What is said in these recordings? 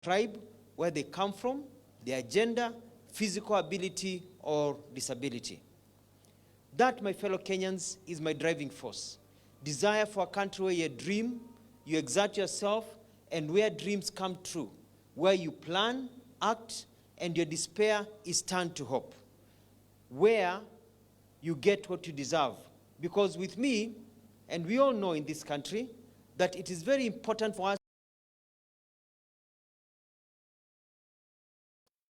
tribe, where they come from, their gender, physical ability, or disability. That, my fellow Kenyans, is my driving force. Desire for a country where you dream, you exert yourself, and where dreams come true, where you plan, act, and your despair is turned to hope, where you get what you deserve. Because with me, and we all know in this country, that it is very important for us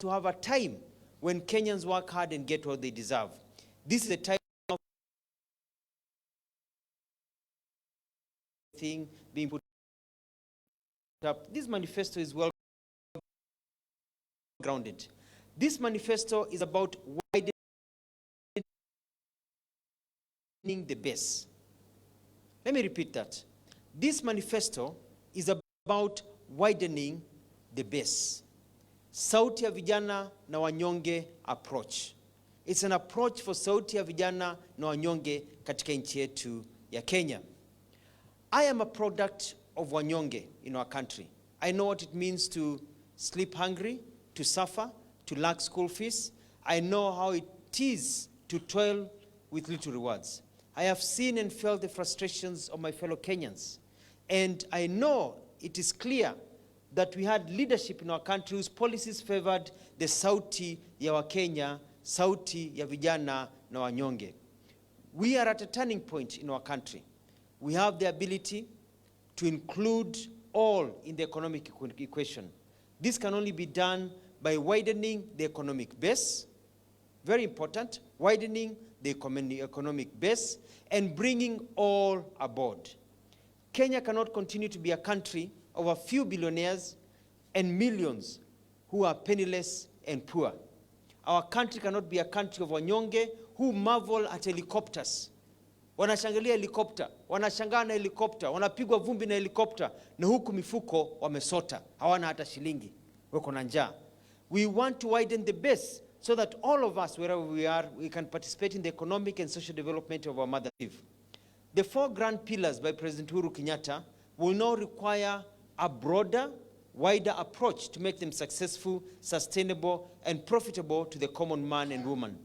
to have a time when Kenyans work hard and get what they deserve. This is a time of thing being put up. This manifesto is well grounded. This manifesto is about widening the base. Let me repeat that. This manifesto is about widening the base. Sauti ya vijana na wanyonge approach. It's an approach for sauti ya vijana na wanyonge katika nchi yetu ya Kenya. I am a product of wanyonge in our country. I know what it means to sleep hungry, to suffer, to lack school fees. I know how it is to toil with little rewards. I have seen and felt the frustrations of my fellow Kenyans. And I know it is clear that we had leadership in our country whose policies favored the sauti ya Wakenya, sauti ya vijana na wanyonge. We are at a turning point in our country. We have the ability to include all in the economic equation. This can only be done by widening the economic base, very important, widening the economic base and bringing all aboard. Kenya cannot continue to be a country of a few billionaires and millions who are penniless and poor. Our country cannot be a country of wanyonge who marvel at helicopters. Wanashangilia helicopter, wanashangaa na helicopter, wanapigwa vumbi na helicopter, na huku mifuko wamesota, hawana hata shilingi, wako na njaa. We want to widen the base so that all of us, wherever we are, we can participate in the economic and social development of our mother. The 4 grand pillars by President Uhuru Kenyatta will now require a broader, wider approach to make them successful, sustainable, and profitable to the common man and woman.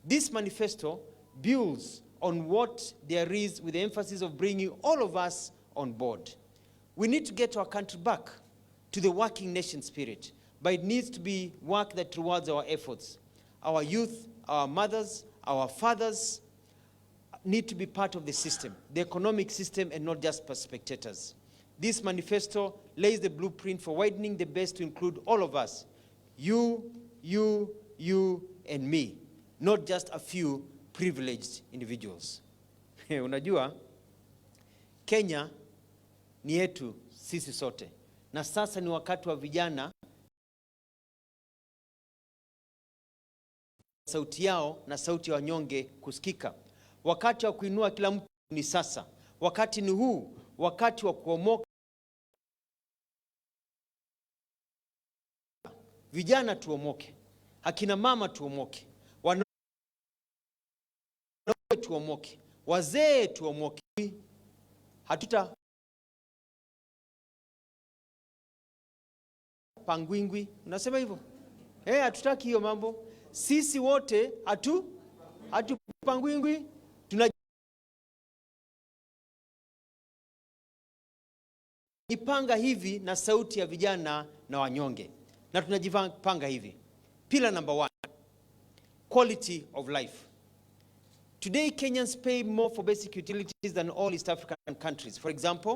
This manifesto builds on what there is with the emphasis of bringing all of us on board. We need to get our country back to the working nation spirit, but it needs to be work that rewards our efforts. Our youth, our mothers, our fathers need to be part of the system, the economic system, and not just spectators. This manifesto lays the blueprint for widening the base to include all of us, you, and me, not just a few privileged individuals. Unajua, Kenya ni yetu sisi sote. Na sasa ni wakati wa vijana sauti yao na sauti ya wanyonge kusikika. Wakati wa kuinua kila mtu ni sasa. Wakati ni huu, wakati wa kuomoka. Vijana tuomoke, akina mama tuomoke, wanaume tuomoke, wazee tuomoke. Hatuta pangwingwi, unasema hivyo? Hatutaki hiyo mambo. Sisi wote hatupangwingwi, tunajipanga hivi na sauti ya vijana na wanyonge. Na tunajipanga hivi. Pillar number 1, quality of life. Today, Kenyans pay more for basic utilities than all East African countries. For example,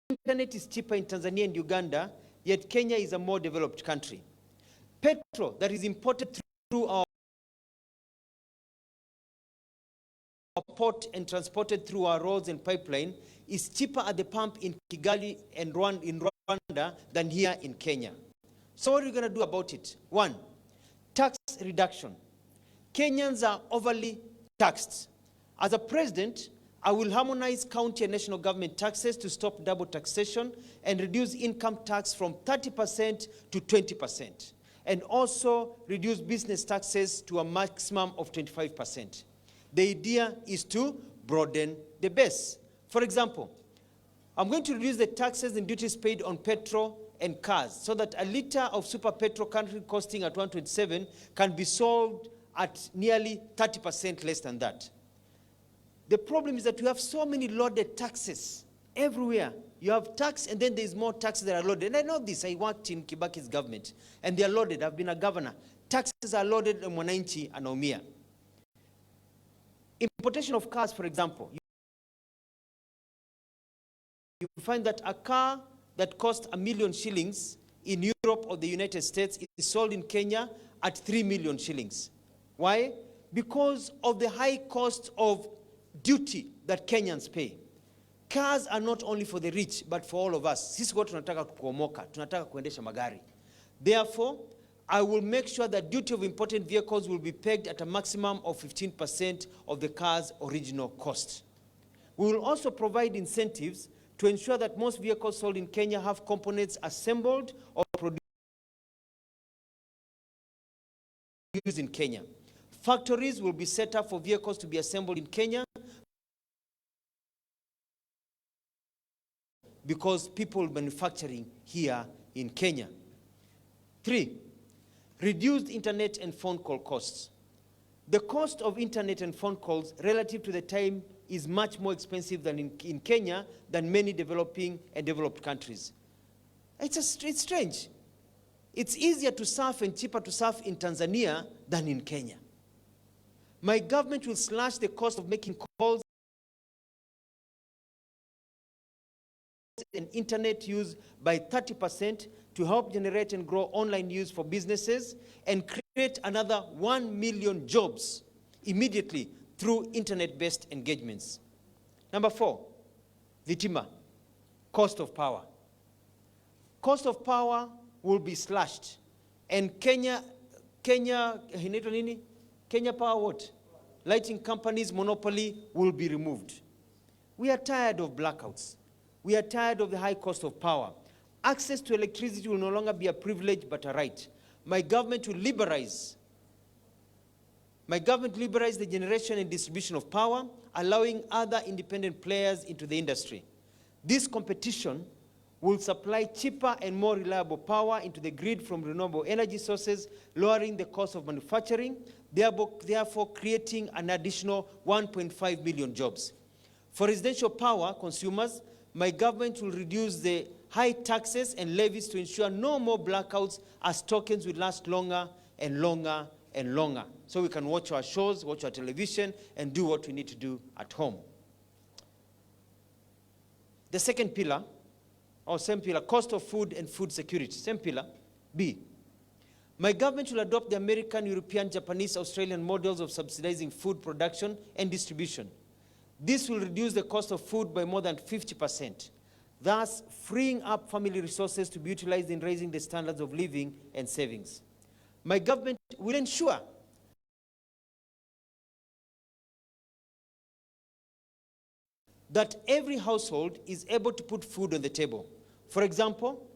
internet is cheaper in Tanzania and Uganda, yet Kenya is a more developed country. Petrol that is imported through our port and transported through our roads and pipeline is cheaper at the pump in Kigali and Rwanda than here in Kenya. So what are we going to do about it? 1, tax reduction. Kenyans are overly taxed. As a president, I will harmonize county and national government taxes to stop double taxation and reduce income tax from 30% to 20%, and also reduce business taxes to a maximum of 25%. The idea is to broaden the base. For example, I'm going to reduce the taxes and duties paid on petrol and cars so that a liter of super petrol currently costing at 127 can be sold at nearly 30% less than that. The problem is that we have so many loaded taxes everywhere. You have tax and then there's more taxes that are loaded. And I know this, I worked in Kibaki's government and they are loaded. I've been a governor. Taxes are loaded and mwananchi anaumia. Importation of cars, for example. You find that a car that costs 1 million shillings in Europe or the United States is sold in Kenya at 3 million shillings. Why? Because of the high cost of duty that Kenyans pay. Cars are not only for the rich, but for all of us. Sisi wote tunataka kuomoka, tunataka kuendesha magari. Therefore, I will make sure that duty of imported vehicles will be pegged at a maximum of 15% of the car's original cost. We will also provide incentives to ensure that most vehicles sold in Kenya have components assembled or produced in Kenya. Factories will be set up for vehicles to be assembled in Kenya because people manufacturing here in Kenya. 3, reduced internet and phone call costs. The cost of internet and phone calls relative to the time is much more expensive than in Kenya than many developing and developed countries. It's strange. It's easier to surf and cheaper to surf in Tanzania than in Kenya. My government will slash the cost of making calls and internet use by 30% to help generate and grow online use for businesses and create another 1 million jobs immediately through internet-based engagements. Number 4, Vitima, cost of power. Cost of power will be slashed, and Kenya Power what? Lighting companies' monopoly will be removed. We are tired of blackouts. We are tired of the high cost of power. Access to electricity will no longer be a privilege but a right. My government will liberalize the generation and distribution of power, allowing other independent players into the industry. This competition will supply cheaper and more reliable power into the grid from renewable energy sources, lowering the cost of manufacturing, therefore creating an additional 1.5 million jobs. For residential power consumers, my government will reduce the high taxes and levies to ensure no more blackouts as tokens will last longer and longer and longer. So we can watch our shows, watch our television, and do what we need to do at home. The second pillar, or same pillar, cost of food and food security. Same pillar, B. My government will adopt the American, European, Japanese, Australian models of subsidizing food production and distribution. This will reduce the cost of food by more than 50%, thus freeing up family resources to be utilized in raising the standards of living and savings. My government will ensure that every household is able to put food on the table. For example,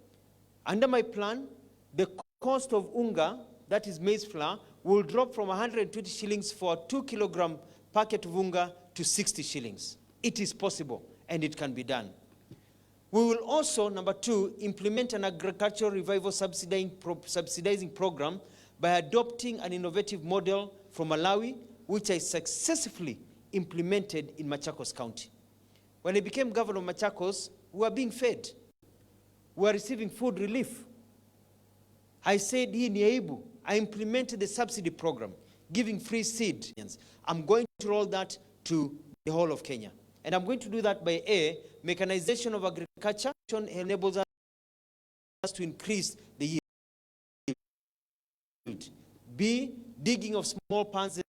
under my plan, the cost of unga, that is maize flour, will drop from 120 shillings for a 2-kilogram packet of unga to 60 shillings. It is possible, and it can be done. We will also, number 2, implement an agricultural revival subsidizing program by adopting an innovative model from Malawi, which I successfully implemented in Machakos County. When I became governor of Machakos, we were being fed. We were receiving food relief. I said, I implemented the subsidy program, giving free seed. I'm going to roll that to the whole of Kenya. And I'm going to do that by A, mechanization of agriculture enables us to increase the yield. B, digging of small ponds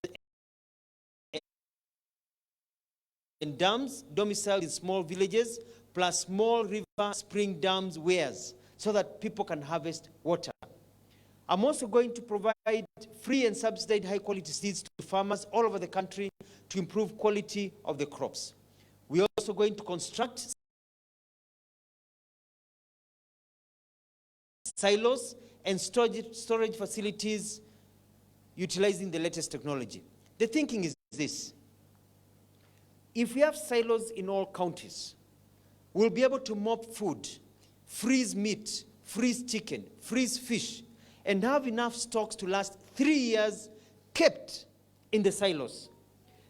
and dams domiciled in small villages, plus small river spring dams weirs, so that people can harvest water. I'm also going to provide free and subsidized high-quality seeds to farmers all over the country to improve quality of the crops. We're also going to construct silos and storage facilities utilizing the latest technology. The thinking is this: if we have silos in all counties, will be able to mop food, freeze meat, freeze chicken, freeze fish, and have enough stocks to last 3 years kept in the silos.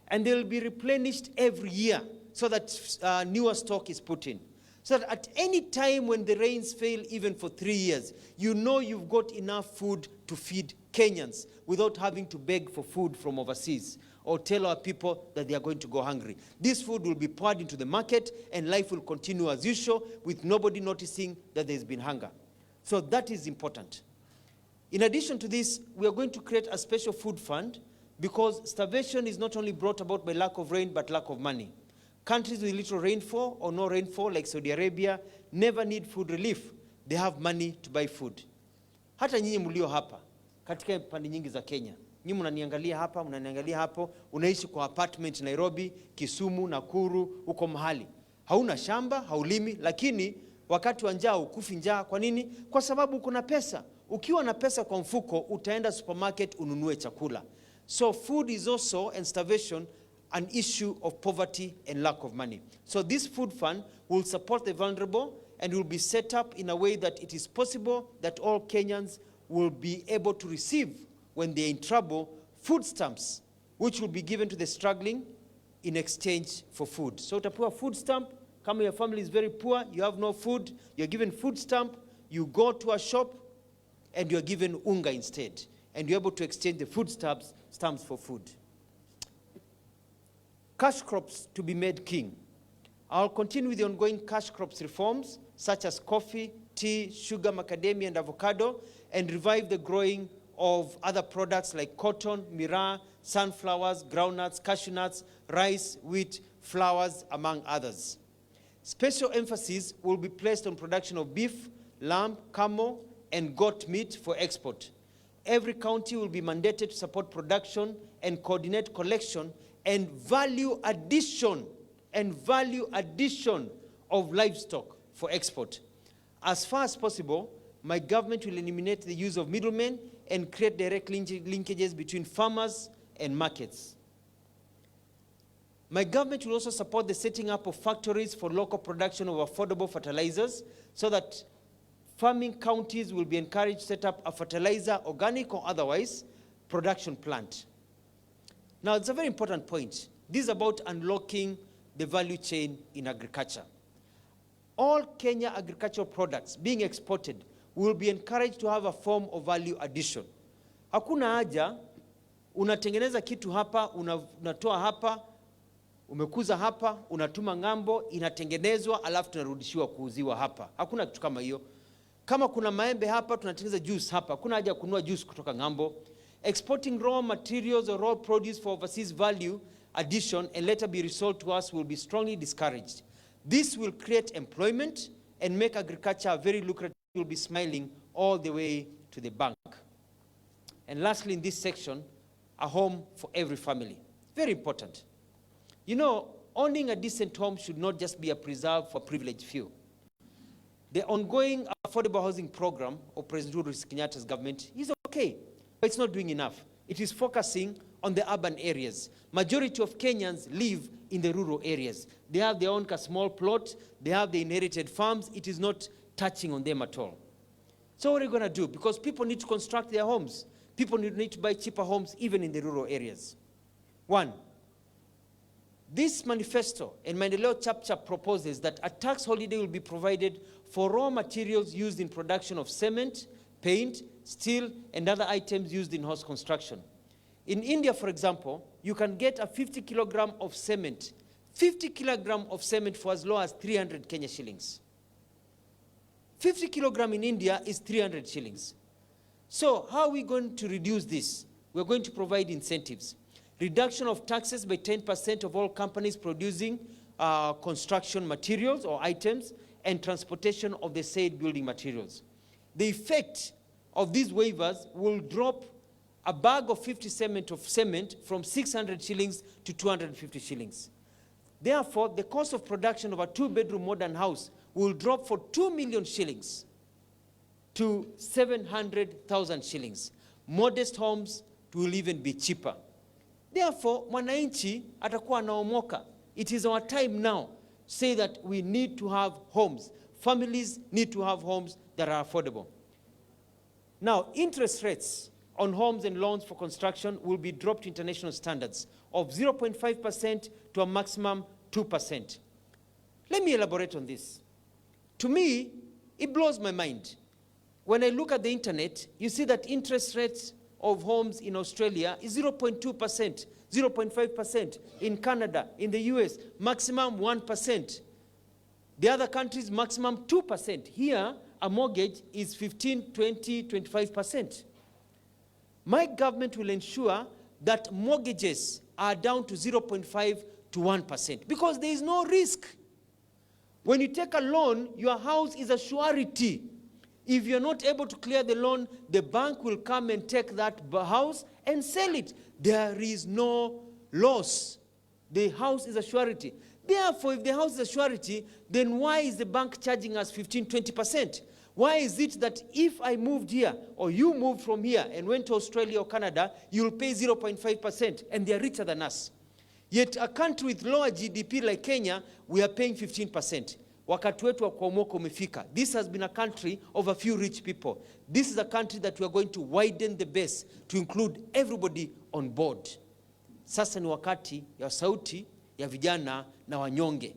And they will be replenished every year so that newer stock is put in. So that at any time when the rains fail, even for 3 years, you know you've got enough food to feed Kenyans without having to beg for food from overseas or tell our people that they are going to go hungry. This food will be poured into the market and life will continue as usual with nobody noticing that there's been hunger. So that is important. In addition to this, we are going to create a special food fund because starvation is not only brought about by lack of rain but lack of money. Countries with little rainfall or no rainfall like Saudi Arabia never need food relief. They have money to buy food. Hata nyinyi mlio hapa katika pande nyingi za Kenya, nyinyi mnaniangalia hapa, mnaniangalia hapo, unaishi kwa apartment Nairobi, Kisumu, Nakuru, uko mahali. Hauna shamba, haulimi, lakini wakati wa njaa ukufi njaa. Kwa nini? Kwa sababu kuna pesa. Ukiwa na pesa kwa mfuko, utaenda supermarket ununue chakula. So food is also, and starvation, an issue of poverty and lack of money. So this food fund will support the vulnerable and will be set up in a way that it is possible that all Kenyans will be able to receive, when they're in trouble, food stamps, which will be given to the struggling in exchange for food. So utapewa food stamp. Kama your family is very poor, you have no food, you're given food stamp, you go to a shop and you're given unga instead. And you're able to exchange the food stamps for food. Cash crops to be made king. I'll continue with the ongoing cash crops reforms, such as coffee, tea, sugar, macadamia, and avocado, and revive the growing of other products like cotton, miraa, sunflowers, groundnuts, cashew nuts, rice, wheat, flowers, among others. Special emphasis will be placed on production of beef, lamb, camel, and goat meat for export. Every county will be mandated to support production and coordinate collection and value addition of livestock for export. As far as possible, my government will eliminate the use of middlemen and create direct linkages between farmers and markets. My government will also support the setting up of factories for local production of affordable fertilizers so that farming counties will be encouraged to set up a fertilizer, organic or otherwise, production plant. Now, it's a very important point. This is about unlocking the value chain in agriculture. All Kenya agricultural products being exported will be encouraged to have a form of value addition. Hakuna haja, unatengeneza kitu hapa, unatoa hapa, umekuza hapa, unatuma ngambo, inatengenezwa, alafu tunarudishiwa kuuziwa hapa. Hakuna kitu kama hiyo. Kama kuna maembe hapa, tunatengeneza juice hapa. Hakuna haja kununua juice kutoka ngambo. Exporting raw materials or raw produce for overseas value addition and later be resold to us will be strongly discouraged. This will create employment and make agriculture very lucrative. You'll be smiling all the way to the bank. And lastly, in this section, a home for every family. Very important. You know, owning a decent home should not just be a preserve for privileged few. The ongoing affordable housing program of President Uhuru Kenyatta's government is okay, but it's not doing enough. It is focusing on the urban areas. Majority of Kenyans live in the rural areas. They have their own small plot, they have the inherited farms. It is not touching on them at all. So what are you going to do? Because people need to construct their homes. People need to buy cheaper homes even in the rural areas. One, this manifesto and Maendeleo chapter proposes that a tax holiday will be provided for raw materials used in production of cement, paint, steel, and other items used in house construction. In India, for example, you can get a 50 kilogram of cement, 50 kilogram of cement for as low as 300 Kenya shillings. 50 kilogram in India is 300 shillings. So how are we going to reduce this? We're going to provide incentives. Reduction of taxes by 10% of all companies producing construction materials or items and transportation of the said building materials. The effect of these waivers will drop a bag of 50 cement from 600 shillings to 250 shillings. Therefore, the cost of production of a 2-bedroom modern house will drop for 2 million shillings to 700,000 shillings. Modest homes will even be cheaper. Therefore, mwananchi atakuwa anaomoka. It is our time now. say that we need to have homes. Families need to have homes that are affordable. Now, interest rates on homes and loans for construction will be dropped to international standards of 0.5% to a maximum 2%. Let me elaborate on this. To me, it blows my mind. When I look at the internet, you see that interest rates of homes in Australia is 0.2%, 0.5%. In Canada, in the US, maximum 1%. The other countries, maximum 2%. Here, a mortgage is 15, 20, 25%. My government will ensure that mortgages are down to 0.5 to 1% because there is no risk. When you take a loan, your house is a surety. If you're not able to clear the loan, the bank will come and take that house and sell it. There is no loss. The house is a surety. Therefore, if the house is a surety, then why is the bank charging us 15, 20%? Why is it that if I moved here, or you moved from here and went to Australia or Canada, you'll pay 0.5%, and they're richer than us? Yet a country with lower GDP like Kenya, we are paying 15%. Wakati wetu wa kuomoka umefika. This has been a country of a few rich people. This is a country that we are going to widen the base to include everybody on board. Sasa ni wakati ya sauti ya vijana na wanyonge,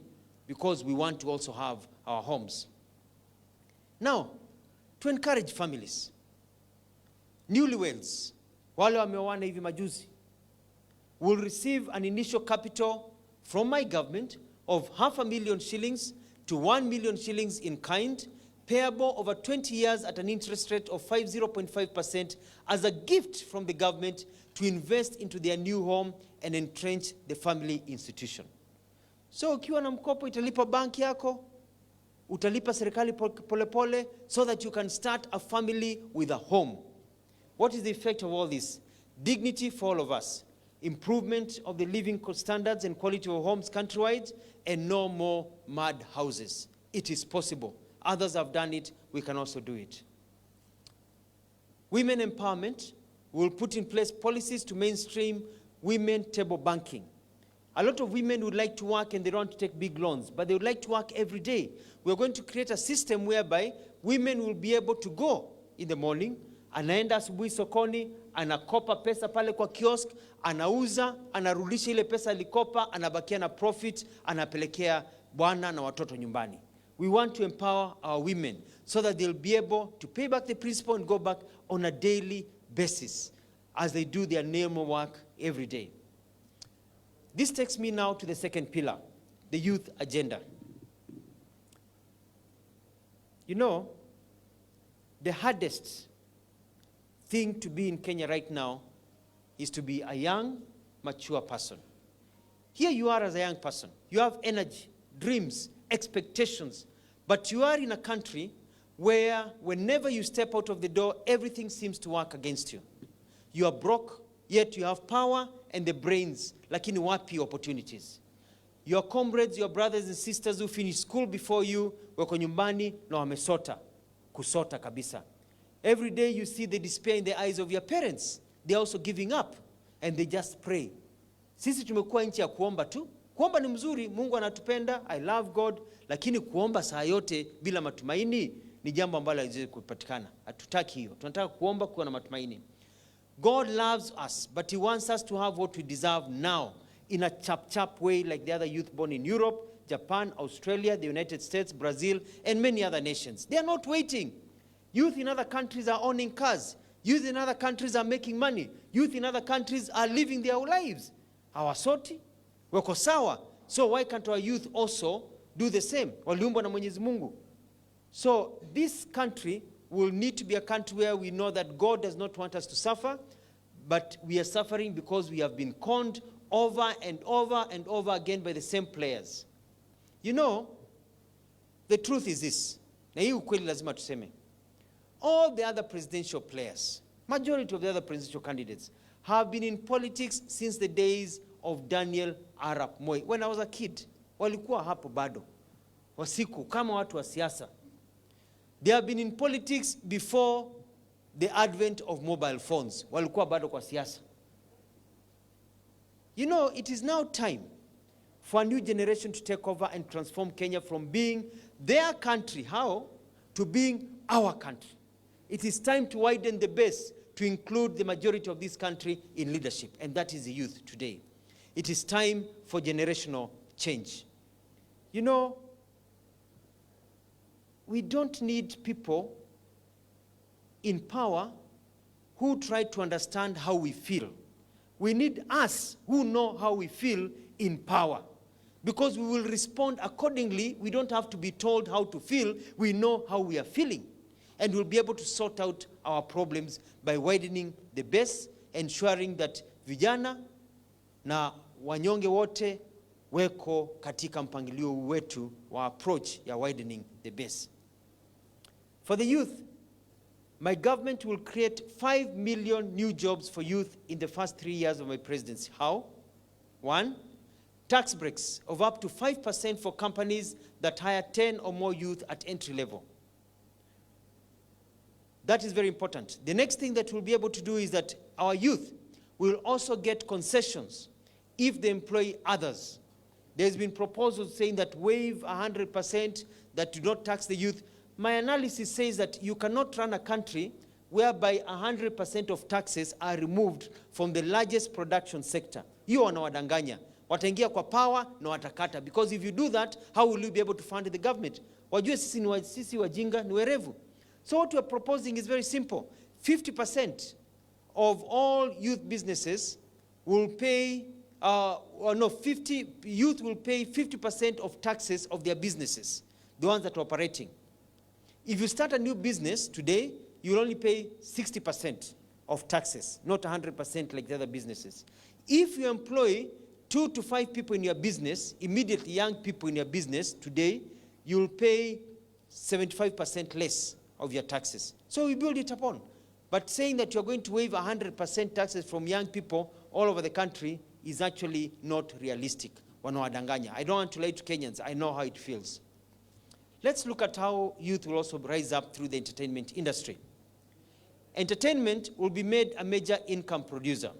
because we want to also have our homes. Now, to encourage families, newlyweds, wale wameoana hivi majuzi, will receive an initial capital from my government of 500,000 shillings to 1 million shillings in kind, payable over 20 years at an interest rate of 0.5% as a gift from the government to invest into their new home and entrench the family institution. So ukiwa na mkopo italipa banki yako, utalipa serikali polepole, so that you can start a family with a home. What is the effect of all this? Dignity for all of us, improvement of the living standards and quality of homes countrywide, and no more mud houses. It is possible. Others have done it. We can also do it. Women empowerment will put in place policies to mainstream women table banking. A lot of women would like to work and they don't want to take big loans, but they would like to work every day. We're going to create a system whereby women will be able to go in the morning, anaenda asubuhi sokoni, anakopa pesa pale kwa kiosk, anauza, anarudisha ile pesa alikopa, anabakia na profit, anapelekea bwana na watoto nyumbani. We want to empower our women so that they'll be able to pay back the principal and go back on a daily basis as they do their normal work every day. This takes me now to the second pillar, the youth agenda. You know, the hardest thing to be in Kenya right now is to be a young, mature person. Here you are as a young person. You have energy, dreams, expectations, but you are in a country where whenever you step out of the door, everything seems to work against you. You are broke, yet you have power and the brains, lakini wapi opportunities. Your comrades, your brothers and sisters who finish school before you, wako nyumbani na wamesota, kusota kabisa. Every day you see the despair in the eyes of your parents. They are also giving up and they just pray. Sisi tumekuwa nchi ya kuomba tu. Kuomba ni mzuri, Mungu anatupenda, I love God, lakini kuomba saa yote bila matumaini ni jambo ambalo haliwezi kupatikana. Hatutaki hiyo. Tunataka kuomba kuwa na matumaini. God loves us, but he wants us to have what we deserve now in a chap-chap way like the other youth born in Europe, Japan, Australia, the United States, Brazil, and many other nations. They are not waiting. Youth in other countries are owning cars. Youth in other countries are making money. Youth in other countries are living their lives. Hawasoti, wako sawa. So why can't our youth also do the same? Waliumbwa na Mwenyezi Mungu. So this country will need to be a country where we know that God does not want us to suffer, but we are suffering because we have been conned over and over and over again by the same players. You know, the truth is this. Na hii ukweli lazima tuseme. All the other presidential players, majority of the other presidential candidates, have been in politics since the days of Daniel Arap Moi. When I was a kid, walikuwa hapo bado. Wasiku, kama watu wa siasa. They have been in politics before the advent of mobile phones. Walikuwa bado kwa siasa. You know, it is now time for a new generation to take over and transform Kenya from being their country, how, to being our country. It is time to widen the base to include the majority of this country in leadership, and that is the youth today. It is time for generational change. You know, we don't need people in power who try to understand how we feel. We need us who know how we feel in power, because we will respond accordingly. We don't have to be told how to feel. We know how we are feeling, and we'll be able to sort out our problems by widening the base, ensuring that vijana na wanyonge wote weko katika mpangilio wetu wa approach ya widening the base. For the youth, my government will create 5 million new jobs for youth in the first 3 years of my presidency. How? 1, tax breaks of up to 5% for companies that hire 10 or more youth at entry level. That is very important. The next thing that we'll be able to do is that our youth will also get concessions if they employ others. There's been proposals saying that waive 100%, that do not tax the youth. My analysis says that you cannot run a country whereby 100% of taxes are removed from the largest production sector. Hiyo wanawadanganya. Wataingia kwa power na watakata. Because if you do that, how will you be able to fund the government? Wajue sisi wajinga ni werevu. So what we're proposing is very simple. 50% of all youth businesses will pay, youth will pay 50% of taxes of their businesses, the ones that are operating. If you start a new business today, you will only pay 60% of taxes, not 100% like the other businesses. If you employ 2 to 5 people in your business, immediately young people in your business today, you will pay 75% less of your taxes. So we build it upon. But saying that you're going to waive 100% taxes from young people all over the country is actually not realistic. Wanawadanganya. I don't want to lie to Kenyans. I know how it feels. Let's look at how youth will also rise up through the entertainment industry. Entertainment will be made a major income producer.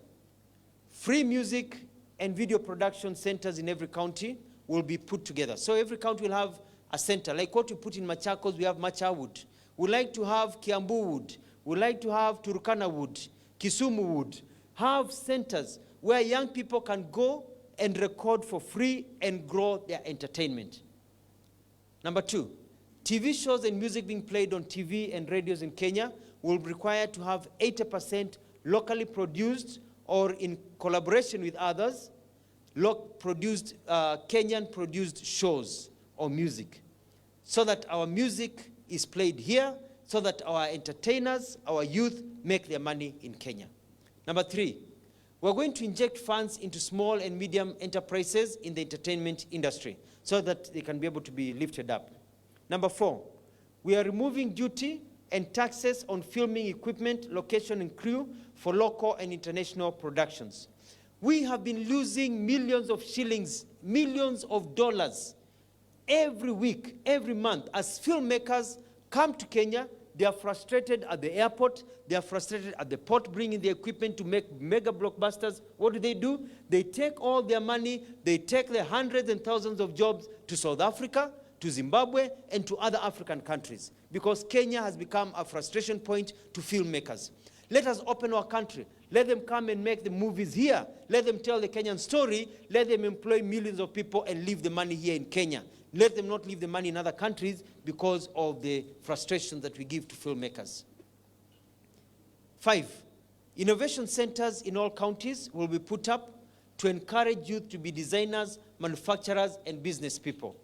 Free music and video production centers in every county will be put together. So every county will have a center. Like what we put in Machakos, we have Macha Wood. We like to have Kiambu Wood. We like to have Turkana Wood, Kisumu Wood. Have centers where young people can go and record for free and grow their entertainment. Number 2, TV shows and music being played on TV and radios in Kenya will be required to have 80% locally produced or in collaboration with others, Kenyan-produced shows or music, so that our music is played here, so that our entertainers, our youth, make their money in Kenya. Number 3, we're going to inject funds into small and medium enterprises in the entertainment industry so that they can be able to be lifted up. Number 4, we are removing duty and taxes on filming equipment, location, and crew for local and international productions. We have been losing millions of shillings, millions of dollars every week, every month, as filmmakers come to Kenya. They are frustrated at the airport. They are frustrated at the port bringing the equipment to make mega blockbusters. What do? They take all their money. They take the hundreds and thousands of jobs to South Africa, to Zimbabwe, and to other African countries, because Kenya has become a frustration point to filmmakers. Let us open our country. Let them come and make the movies here. Let them tell the Kenyan story. Let them employ millions of people and leave the money here in Kenya. Let them not leave the money in other countries because of the frustration that we give to filmmakers. 5, innovation centers in all counties will be put up to encourage youth to be designers, manufacturers, and business people.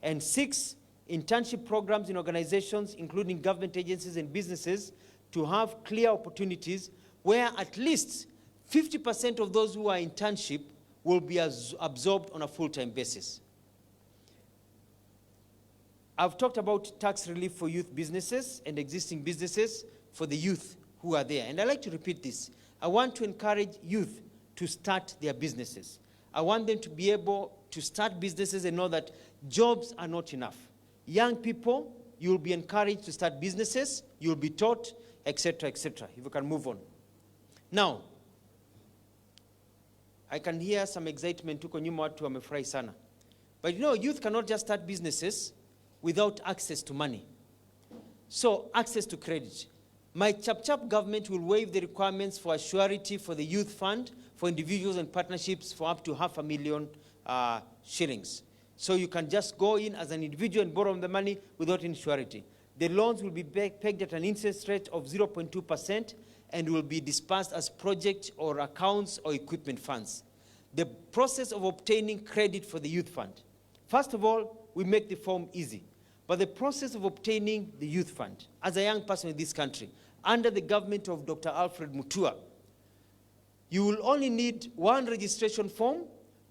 And 6, internship programs in organizations, including government agencies and businesses, to have clear opportunities where at least 50% of those who are in internship will be absorbed on a full-time basis. I've talked about tax relief for youth businesses and existing businesses for the youth who are there. And I like to repeat this. I want to encourage youth to start their businesses. I want them to be able to start businesses and know that jobs are not enough. Young people, you'll be encouraged to start businesses, you'll be taught, etc., etc. If we can move on. Now, I can hear some excitement tuko nyuma watu wamefurahi sana. But you know, youth cannot just start businesses without access to money. So, access to credit. My chap government will waive the requirements for a surety for the youth fund for individuals and partnerships for up to $500,000 shillings. So you can just go in as an individual and borrow the money without any surety. The loans will be pegged at an interest rate of 0.2% and will be dispersed as project or accounts or equipment funds. The process of obtaining credit for the youth fund. First of all, we make the form easy. But the process of obtaining the youth fund, as a young person in this country, under the government of Dr. Alfred Mutua, you will only need one registration form,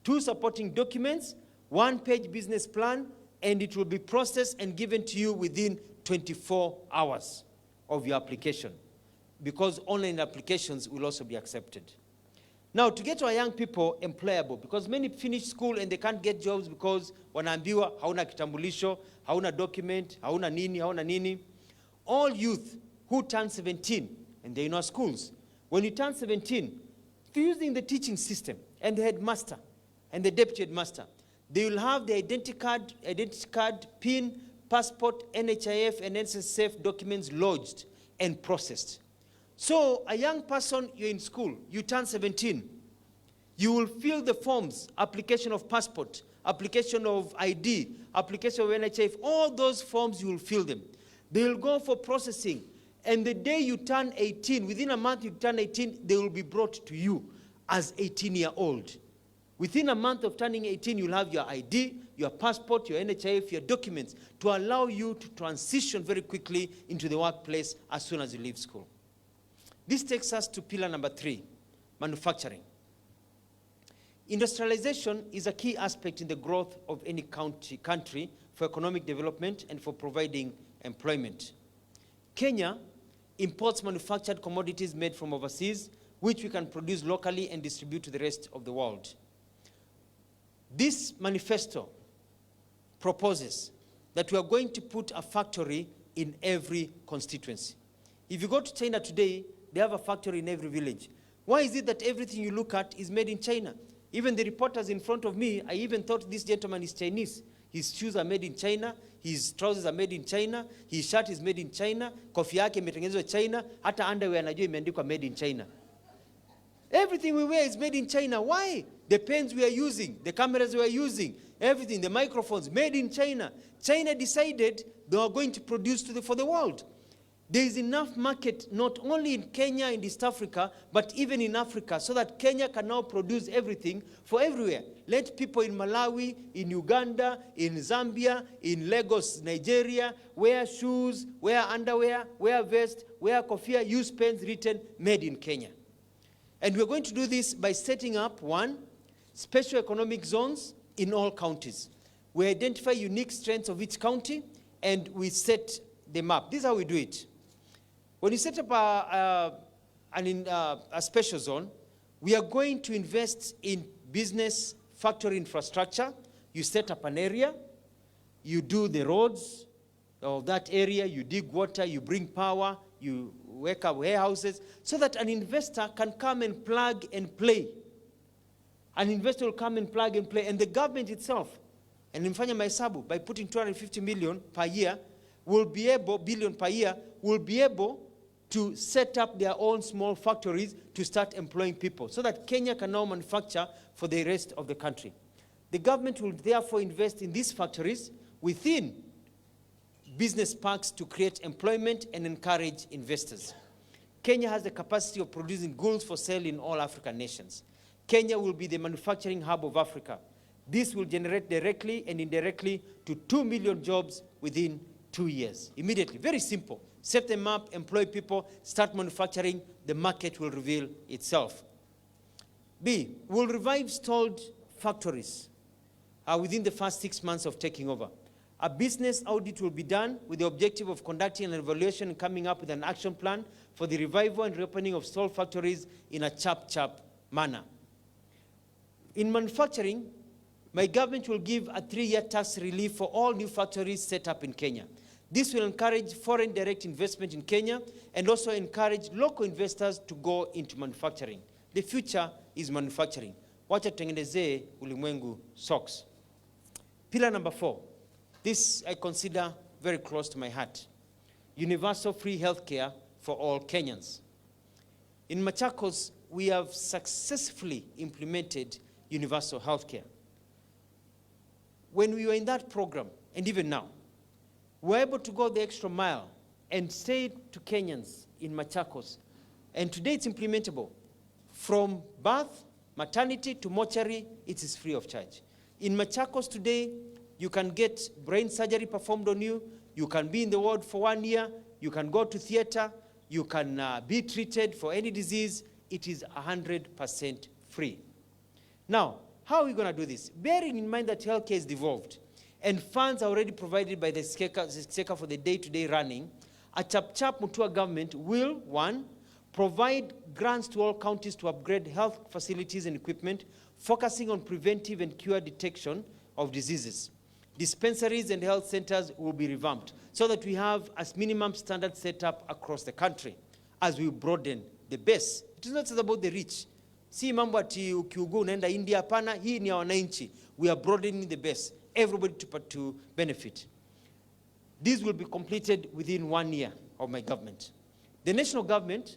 2 supporting documents, 1-page business plan, and it will be processed and given to you within 24 hours of your application, because online applications will also be accepted. Now, to get our young people employable, because many finish school and they can't get jobs because wanaambiwa hauna kitambulisho, hauna document, hauna nini. All youth who turn 17, and they're in our schools, when you turn 17, if you're using the teaching system and the headmaster and the deputy headmaster, they will have the identity card, PIN, passport, NHIF, and NSSF documents lodged and processed. So a young person, you're in school, you turn 17, you will fill the forms, application of passport, application of ID, application of NHIF, all those forms you will fill them. They will go for processing. And the day you turn 18, within a month you turn 18, they will be brought to you as 18-year-old. Within a month of turning 18, you'll have your ID, your passport, your NHIF, your documents to allow you to transition very quickly into the workplace as soon as you leave school. This takes us to pillar number 3, manufacturing. Industrialization is a key aspect in the growth of any country for economic development and for providing employment. Kenya imports manufactured commodities made from overseas, which we can produce locally and distribute to the rest of the world. This manifesto proposes that we are going to put a factory in every constituency. If you go to China today, they have a factory in every village. Why is it that everything you look at is made in China? Even the reporters in front of me, I even thought this gentleman is Chinese. His shoes are made in China, his trousers are made in China, his shirt is made in China, kofia yake imetengenezwa China, hata underwear anajua imeandikwa made in China. Everything we wear is made in China. Why? The pens we are using, the cameras we are using, everything, the microphones, made in China. China decided they are going to produce for the world. There is enough market, not only in Kenya and East Africa, but even in Africa, so that Kenya can now produce everything for everywhere. Let people in Malawi, in Uganda, in Zambia, in Lagos, Nigeria, wear shoes, wear underwear, wear vest, wear kofia, use pens written, made in Kenya. And we're going to do this by setting up, 1, special economic zones in all counties. We identify unique strengths of each county, and we set them up. This is how we do it. When you set up a special zone, we are going to invest in business factory infrastructure. You set up an area, you do the roads of that area, you dig water, you bring power, you wake up warehouses, so that an investor can come and plug and play. An investor will come and plug and play, and the government itself, and Mfanya Mahesabu, by putting 250 million per year, billion per year, will be able to set up their own small factories to start employing people, so that Kenya can now manufacture for the rest of the country. The government will therefore invest in these factories within business parks to create employment and encourage investors. Kenya has the capacity of producing goods for sale in all African nations. Kenya will be the manufacturing hub of Africa. This will generate directly and indirectly to 2 million jobs within 2 years. Immediately, very simple. Set them up, employ people, start manufacturing, the market will reveal itself. B, we'll revive stalled factories within the first 6 months of taking over. A business audit will be done with the objective of conducting an evaluation and coming up with an action plan for the revival and reopening of stalled factories in a chap manner. In manufacturing, my government will give a 3-year tax relief for all new factories set up in Kenya. This will encourage foreign direct investment in Kenya and also encourage local investors to go into manufacturing. The future is manufacturing. wacha tutengenezee ulimwengu socks. Pillar number 4. This I consider very close to my heart. Universal free healthcare for all Kenyans. In Machakos, we have successfully implemented universal healthcare. When we were in that program, and even now, we were able to go the extra mile and say to Kenyans in Machakos, and today it's implementable. From birth, maternity to mortuary, it is free of charge. In Machakos today, you can get brain surgery performed on you, you can be in the ward for 1 year, you can go to theater, you can be treated for any disease. It is 100% free. Now, how are we going to do this? Bearing in mind that healthcare is devolved and funds are already provided by the SECA for the day-to-day running, a chap-chap Mutua government will, 1, provide grants to all counties to upgrade health facilities and equipment, focusing on preventive and cure detection of diseases. Dispensaries and health centers will be revamped so that we have as minimum standard set up across the country as we broaden the base. It is not just about the rich. Si mambo ati ukiugua unaenda India, hapana, hii ni ya wananchi. We are broadening the base, everybody to benefit. This will be completed within 1 year of my government. The national government,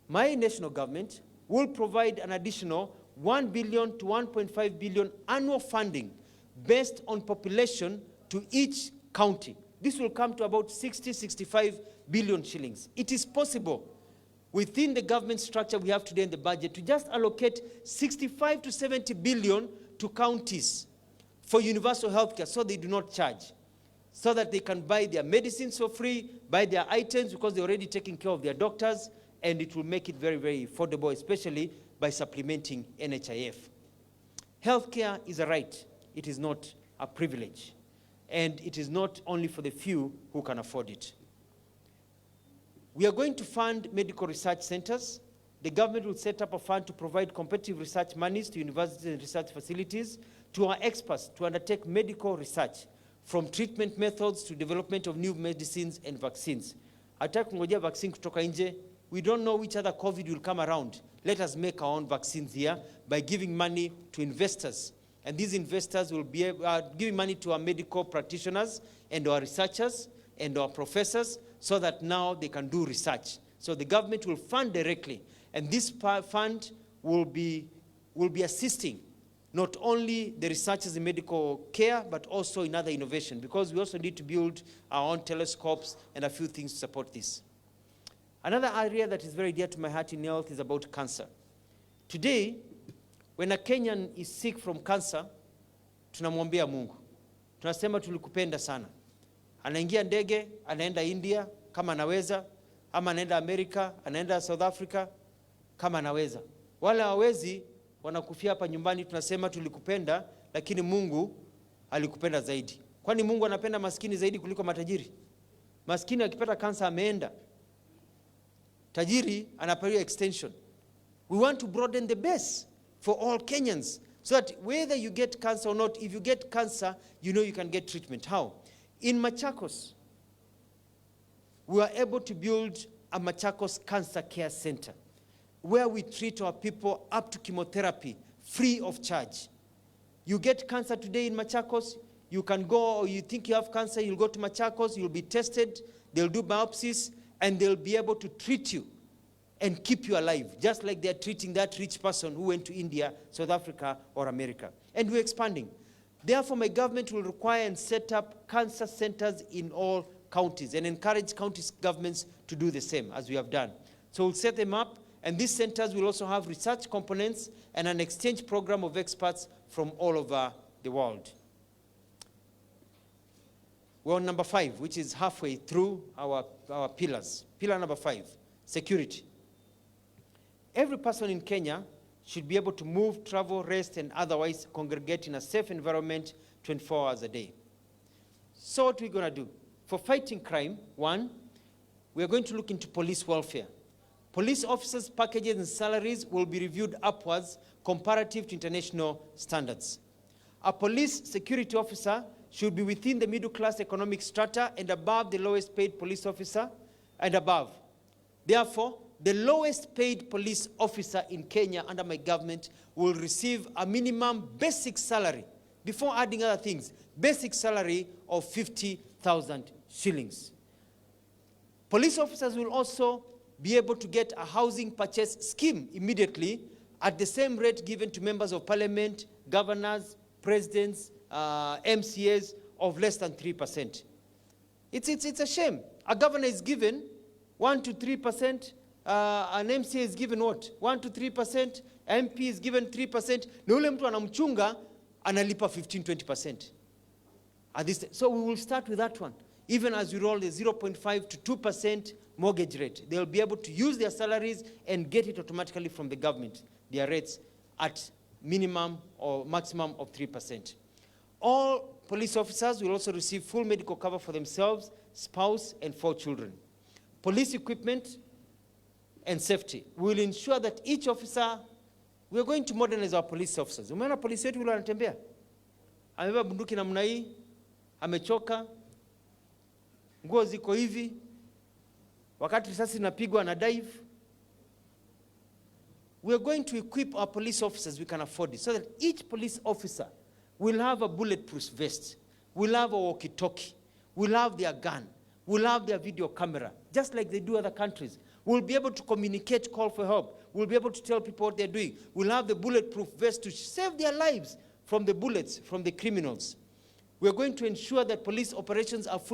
my national government, will provide an additional 1 billion to 1.5 billion annual funding based on population to each county. This will come to about 65 billion shillings. It is possible within the government structure we have today in the budget to just allocate 65 to 70 billion to counties for universal healthcare so they do not charge, so that they can buy their medicines for free, buy their items because they're already taking care of their doctors, and it will make it very, very affordable, especially by supplementing NHIF. Healthcare is a right. It is not a privilege. And it is not only for the few who can afford it. We are going to fund medical research centers. The government will set up a fund to provide competitive research monies to universities and research facilities, to our experts to undertake medical research, from treatment methods to development of new medicines and vaccines. Hataki kungojea vaccine kutoka nje. We don't know which other COVID will come around. Let us make our own vaccines here by giving money to investors. And these investors will be giving money to our medical practitioners and our researchers and our professors so that now they can do research. So the government will fund directly. And this fund will be assisting not only the researchers in medical care, but also in other innovation, because we also need to build our own telescopes and a few things to support this. Another area that is very dear to my heart in health is about cancer. Today, when a Kenyan is sick from cancer, tunamwambia Mungu. Tunasema tulikupenda sana. Anaingia ndege, anaenda India kama anaweza, ama anaenda Amerika, anaenda South Africa kama anaweza. Wale hawezi wanakufia hapa nyumbani, tunasema tulikupenda, lakini Mungu alikupenda zaidi. Kwani Mungu anapenda maskini zaidi kuliko matajiri? Maskini akipata kansa ameenda. Tajiri anapewa extension. We want to broaden the base for all Kenyans, so that whether you get cancer or not, if you get cancer, you know you can get treatment. How? In Machakos, we were able to build a Machakos Cancer Care Center, where we treat our people up to chemotherapy, free of charge. You get cancer today in Machakos, you can go, or you think you have cancer, you'll go to Machakos, you'll be tested, they'll do biopsies, and they'll be able to treat you and keep you alive, just like they're treating that rich person who went to India, South Africa, or America. And we're expanding. Therefore, my government will require and set up cancer centers in all counties and encourage county governments to do the same, as we have done. So we'll set them up, and these centers will also have research components and an exchange program of experts from all over the world. We're on number 5, which is halfway through our pillars. Pillar number 5, security. Every person in Kenya should be able to move, travel, rest, and otherwise congregate in a safe environment 24 hours a day. So what are we going to do? For fighting crime, 1, we are going to look into police welfare. Police officers' packages and salaries will be reviewed upwards comparative to international standards. A police security officer should be within the middle-class economic strata and above the lowest paid police officer and above. Therefore, the lowest paid police officer in Kenya under my government will receive a minimum basic salary, before adding other things, basic salary of 50,000 shillings. Police officers will also be able to get a housing purchase scheme immediately at the same rate given to members of parliament, governors, presidents, MCAs of less than 3%. It's a shame. A governor is given 1 to 3%, an MCA is given what? 1 to 3%, MP is given 3%, na ule mtu anamchunga analipa 15-20%. So we will start with that one. Even as we roll the 0.5 to 2% mortgage rate, they'll be able to use their salaries and get it automatically from the government, their rates at minimum or maximum of 3%. All police officers will also receive full medical cover for themselves, spouse, and 4 children. Police equipment and safety. We will ensure that each officer, we are going to modernize our police officers. Umeona polisi wetu yule anatembea, amebeba bunduki namna hii, amechoka, nguo ziko hivi, wakati risasi inapigwa na dive. We are going to equip our police officers, we can afford it, so that each police officer will have a bulletproof vest, will have a walkie-talkie, will have their gun, will have their video camera, just like they do other countries. We'll be able to communicate, call for help. We'll be able to tell people what they're doing. We'll have the bulletproof vest to save their lives from the bullets, from the criminals. We're going to ensure that police operations are fully